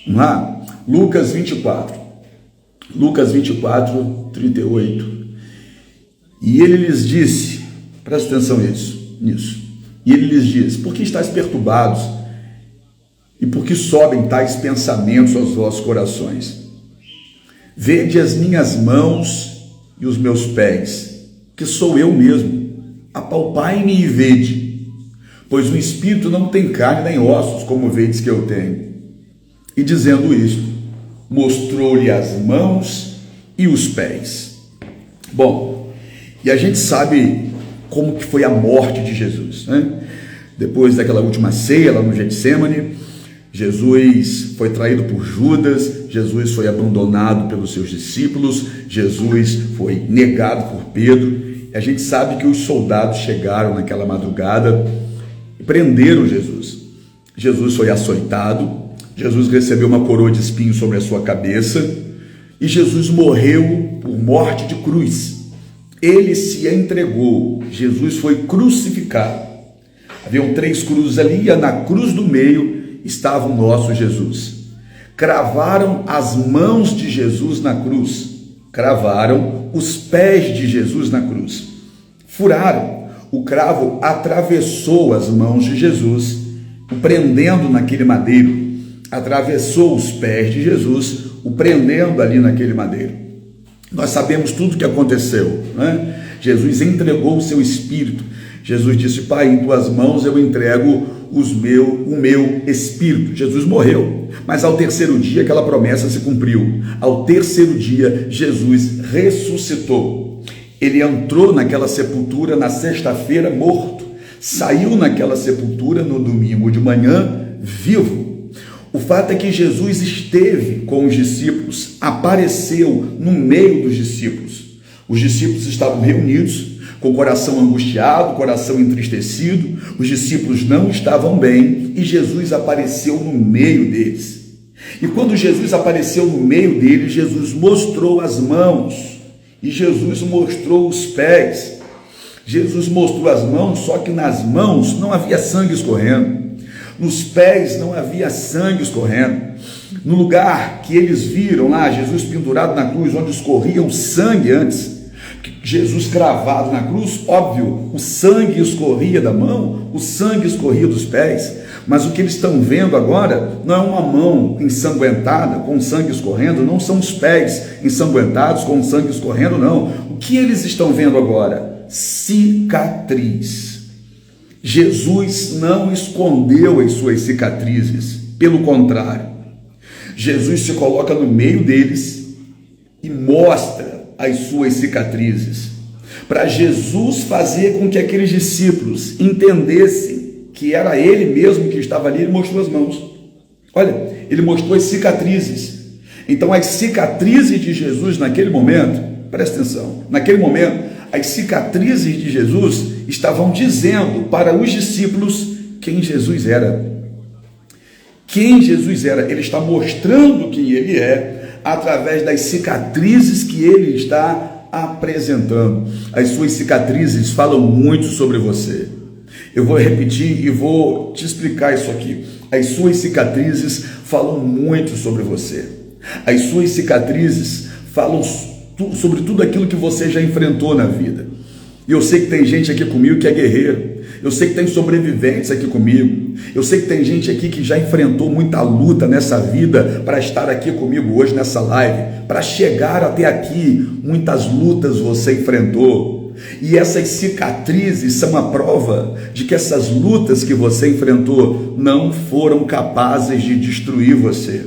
Vamos lá? Lucas 24. Lucas 24, 38. E ele lhes disse, presta atenção nisso. E ele lhes disse: por que estáis perturbados? E por que sobem tais pensamentos aos vossos corações? Vede as minhas mãos e os meus pés, que sou eu mesmo. Apalpai-me e vede, pois o espírito não tem carne nem ossos, como vedes que eu tenho. E dizendo isto, mostrou-lhe as mãos e os pés. Bom, e a gente sabe como que foi a morte de Jesus, né? Depois daquela última ceia lá no Getsêmani, Jesus foi traído por Judas, Jesus foi abandonado pelos seus discípulos, Jesus foi negado por Pedro. E a gente sabe que os soldados chegaram naquela madrugada e prenderam Jesus. Jesus foi açoitado, Jesus recebeu uma coroa de espinhos sobre a sua cabeça e Jesus morreu por morte de cruz. Ele se entregou, Jesus foi crucificado. Haviam 3 cruzes ali, e na cruz do meio estava o nosso Jesus. Cravaram as mãos de Jesus na cruz, cravaram os pés de Jesus na cruz, furaram. O cravo atravessou as mãos de Jesus, o prendendo naquele madeiro, atravessou os pés de Jesus, o prendendo ali naquele madeiro. Nós sabemos tudo o que aconteceu, né? Jesus entregou o seu espírito. Jesus disse: Pai, em tuas mãos eu entrego o meu espírito. Jesus morreu, mas ao terceiro dia aquela promessa se cumpriu. Ao terceiro dia Jesus ressuscitou. Ele entrou naquela sepultura na sexta-feira morto, saiu naquela sepultura no domingo de manhã vivo. O fato é que Jesus esteve com os discípulos, apareceu no meio dos discípulos. Os discípulos estavam reunidos, com o coração angustiado, coração entristecido. Os discípulos não estavam bem e Jesus apareceu no meio deles. E quando Jesus apareceu no meio deles, Jesus mostrou as mãos e Jesus mostrou os pés. Jesus mostrou as mãos, só que nas mãos não havia sangue escorrendo. Nos pés não havia sangue escorrendo. No lugar que eles viram lá, Jesus pendurado na cruz, onde escorria o sangue antes, Jesus cravado na cruz, óbvio, o sangue escorria da mão, o sangue escorria dos pés, mas o que eles estão vendo agora não é uma mão ensanguentada com sangue escorrendo, não são os pés ensanguentados com sangue escorrendo, não. O que eles estão vendo agora? Cicatriz. Jesus não escondeu as suas cicatrizes, pelo contrário, Jesus se coloca no meio deles e mostra as suas cicatrizes, para Jesus fazer com que aqueles discípulos entendessem que era ele mesmo que estava ali. Ele mostrou as mãos, olha, ele mostrou as cicatrizes. Então as cicatrizes de Jesus naquele momento, presta atenção, naquele momento as cicatrizes de Jesus estavam dizendo para os discípulos quem Jesus era. Quem Jesus era, ele está mostrando quem ele é através das cicatrizes que ele está apresentando. As suas cicatrizes falam muito sobre você. Eu vou repetir e vou te explicar isso aqui. As suas cicatrizes falam muito sobre você. As suas cicatrizes falam sobre tudo aquilo que você já enfrentou na vida. E eu sei que tem gente aqui comigo que é guerreiro. Eu sei que tem sobreviventes aqui comigo. Eu sei que tem gente aqui que já enfrentou muita luta nessa vida para estar aqui comigo hoje nessa live. Para chegar até aqui, muitas lutas você enfrentou. E essas cicatrizes são a prova de que essas lutas que você enfrentou não foram capazes de destruir você.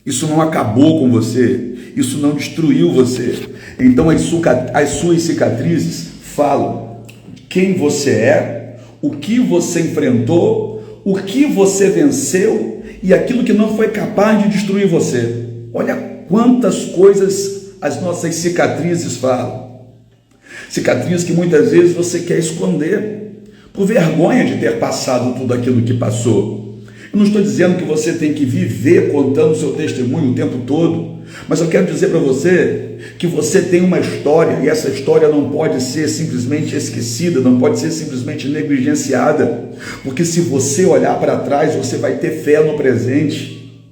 Isso não acabou com você. Isso não destruiu você. Então as suas cicatrizes falam quem você é, o que você enfrentou, o que você venceu e aquilo que não foi capaz de destruir você. Olha quantas coisas as nossas cicatrizes falam. Cicatrizes que muitas vezes você quer esconder, por vergonha de ter passado tudo aquilo que passou. Eu não estou dizendo que você tem que viver contando o seu testemunho o tempo todo, mas eu quero dizer para você que você tem uma história e essa história não pode ser simplesmente esquecida, não pode ser simplesmente negligenciada, porque se você olhar para trás, você vai ter fé no presente.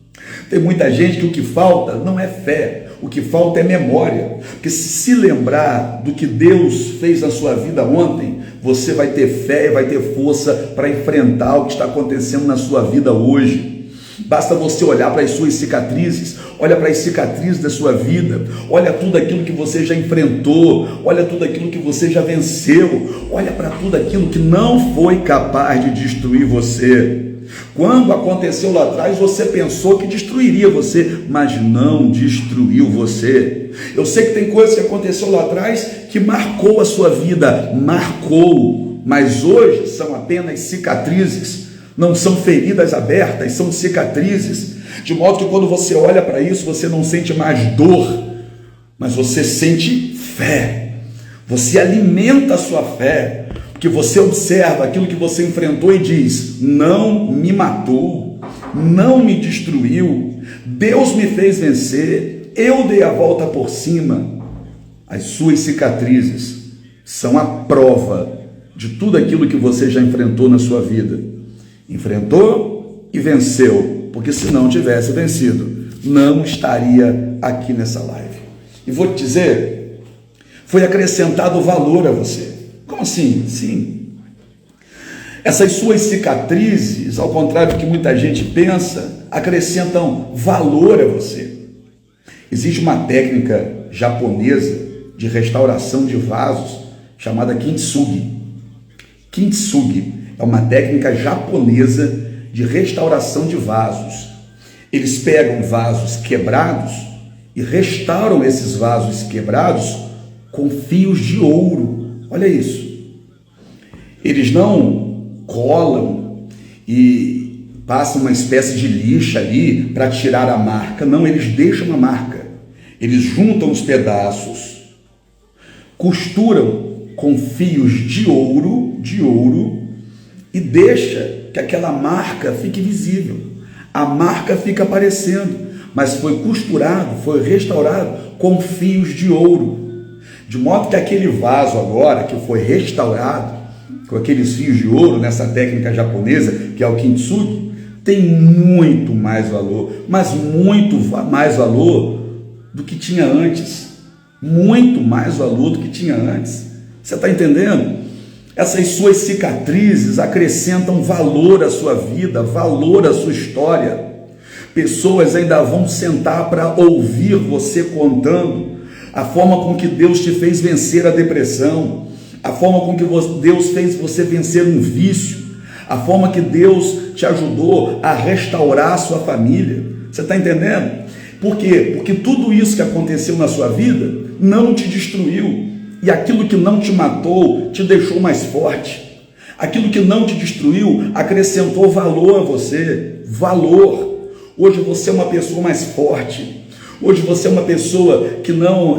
Tem muita gente que o que falta não é fé, o que falta é memória. Porque se lembrar do que Deus fez na sua vida ontem, você vai ter fé e vai ter força para enfrentar o que está acontecendo na sua vida hoje. Basta você olhar para as suas cicatrizes, olha para as cicatrizes da sua vida, olha tudo aquilo que você já enfrentou, olha tudo aquilo que você já venceu, olha para tudo aquilo que não foi capaz de destruir você. Quando aconteceu lá atrás, você pensou que destruiria você, mas não destruiu você. Eu sei que tem coisas que aconteceu lá atrás que marcou a sua vida, marcou, mas hoje são apenas cicatrizes, não são feridas abertas, são cicatrizes, de modo que quando você olha para isso, você não sente mais dor, mas você sente fé, você alimenta a sua fé, que você observa aquilo que você enfrentou e diz: não me matou, não me destruiu, Deus me fez vencer, eu dei a volta por cima. As suas cicatrizes são a prova de tudo aquilo que você já enfrentou na sua vida. Enfrentou e venceu, porque se não tivesse vencido, não estaria aqui nessa live. E vou te dizer, foi acrescentado valor a você. Como assim? Sim. Essas suas cicatrizes, ao contrário do que muita gente pensa, acrescentam valor a você. Existe uma técnica japonesa de restauração de vasos chamada kintsugi. Kintsugi é uma técnica japonesa de restauração de vasos. Eles pegam vasos quebrados e restauram esses vasos quebrados com fios de ouro. Olha isso. Eles não colam e passam uma espécie de lixa ali para tirar a marca. Não, eles deixam a marca. Eles juntam os pedaços, costuram com fios de ouro e deixa que aquela marca fique visível. A marca fica aparecendo, mas foi costurado, foi restaurado com fios de ouro. De modo que aquele vaso agora que foi restaurado com aqueles fios de ouro nessa técnica japonesa, que é o kintsugi, tem muito mais valor, mas muito mais valor do que tinha antes. Muito mais valor do que tinha antes. Você está entendendo? Essas suas cicatrizes acrescentam valor à sua vida, valor à sua história. Pessoas ainda vão sentar para ouvir você contando a forma com que Deus te fez vencer a depressão, a forma com que Deus fez você vencer um vício, a forma que Deus te ajudou a restaurar a sua família. Você está entendendo? Por quê? Porque tudo isso que aconteceu na sua vida não te destruiu, e aquilo que não te matou te deixou mais forte. Aquilo que não te destruiu acrescentou valor a você, valor. Hoje você é uma pessoa mais forte. Hoje você é uma pessoa que não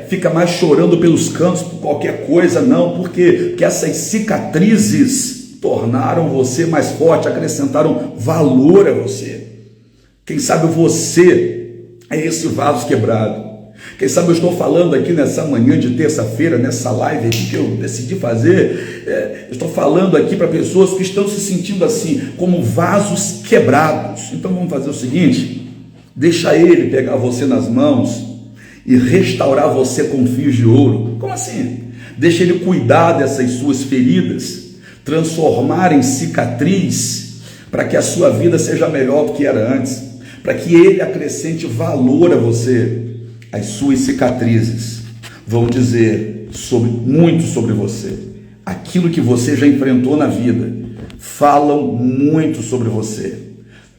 fica mais chorando pelos cantos por qualquer coisa, não. Por quê? Porque essas cicatrizes tornaram você mais forte, acrescentaram valor a você. Quem sabe você é esse vaso quebrado. Quem sabe eu estou falando aqui nessa manhã de terça-feira, nessa live que eu decidi fazer, eu estou falando aqui para pessoas que estão se sentindo assim, como vasos quebrados. Então vamos fazer o seguinte: deixa ele pegar você nas mãos e restaurar você com fios de ouro. Como assim? Deixa ele cuidar dessas suas feridas, transformar em cicatriz, para que a sua vida seja melhor do que era antes, para que ele acrescente valor a você. As suas cicatrizes vão dizer muito sobre você. Aquilo que você já enfrentou na vida falam muito sobre você.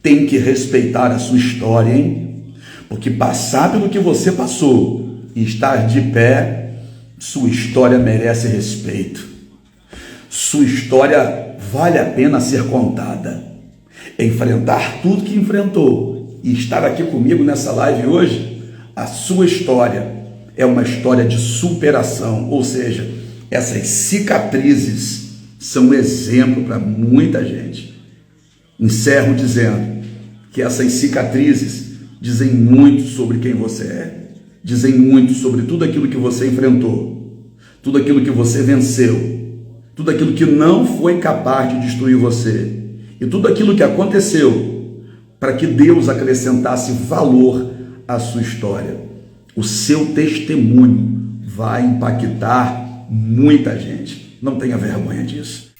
Tem que respeitar a sua história, hein? Porque passar pelo que você passou e estar de pé, sua história merece respeito. Sua história vale a pena ser contada. Enfrentar tudo que enfrentou e estar aqui comigo nessa live hoje, a sua história é uma história de superação, ou seja, essas cicatrizes são um exemplo para muita gente. Encerro dizendo que essas cicatrizes dizem muito sobre quem você é, dizem muito sobre tudo aquilo que você enfrentou, tudo aquilo que você venceu, tudo aquilo que não foi capaz de destruir você, e tudo aquilo que aconteceu para que Deus acrescentasse valor à sua história. O seu testemunho vai impactar muita gente. Não tenha vergonha disso.